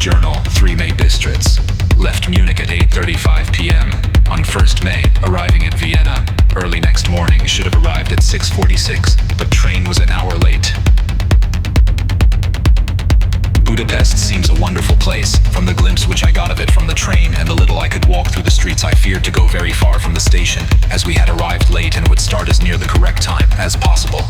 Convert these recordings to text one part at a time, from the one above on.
Journal, 3 May Bistritz. Left Munich at 8:35 p.m. on 1st May, arriving at Vienna. Early next morning, should have arrived at 6:46, but train was an hour late. Budapest seems a wonderful place. From the glimpse which I got of it from the train and the little I could walk through the streets, I feared to go very far from the station, as we had arrived late and would start as near the correct time as possible.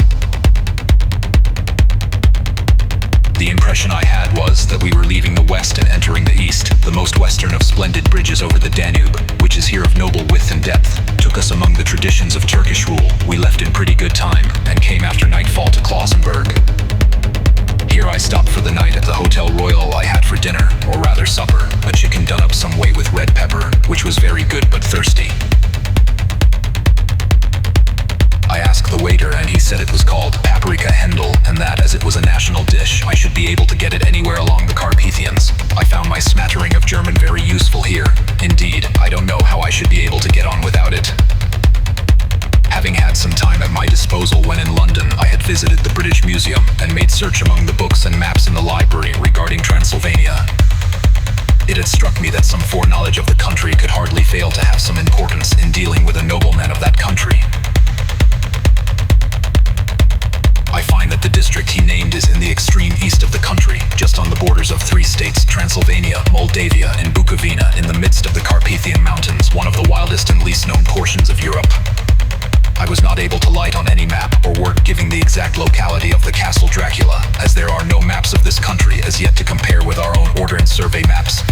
The impression I had was that we were leaving the west and entering the east. The most western of splendid bridges over the Danube, which is here of noble width and depth, took us among the traditions of Turkish rule. We left in pretty good time and came after nightfall to Klausenberg. Here I stopped for the night at the Hotel Royal. I had for dinner, or rather supper, a chicken done up some way with red pepper, which was very good but thirsty. I asked the waiter and he said it was called paprika Hendel, and that as it was a national dish, I should be able to get it anywhere along the Carpathians. I found my smattering of German very useful here. Indeed, I don't know how I should be able to get on without it. Having had some time at my disposal when in London, I had visited the British Museum and made search among the books and maps in the library regarding Transylvania. It had struck me that some foreknowledge of the country could hardly fail to have some importance in dealing with a nobleman of that country. I find that the district he named is in the extreme east of the country, just on the borders of 3 states, Transylvania, Moldavia, and Bukovina, in the midst of the Carpathian Mountains, one of the wildest and least known portions of Europe. I was not able to light on any map or work giving the exact locality of the Castle Dracula, as there are no maps of this country as yet to compare with our own order and survey maps.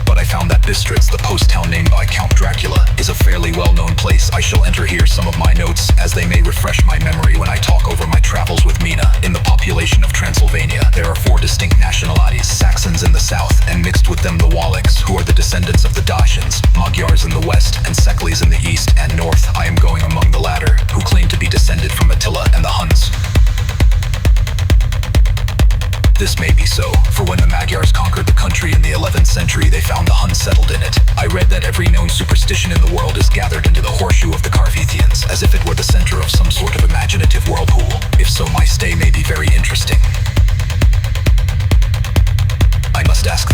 But I found that Bistritz, the post town named by Count Dracula, is a fairly well-known place. I shall enter here some of my notes, as they may refresh my memory when I talk over my travels with Mina. In the population of Transylvania, there are 4 distinct nationalities: Saxons in the south, and mixed with them the Wallachs, who are the descendants of the Dacians, Magyars in the west, and Seklis in the east and north. I am going among the latter, who claim to be descended from Attila and the Huns. This may be so, for when the Magyars conquered the country in the 11th century, they found the Huns settled in it. I read that every known superstition in the world is gathered into the horseshoe of the Carpathians, as if it were the center of some sort of imaginative whirlpool. If so, my stay may be very interesting. I must ask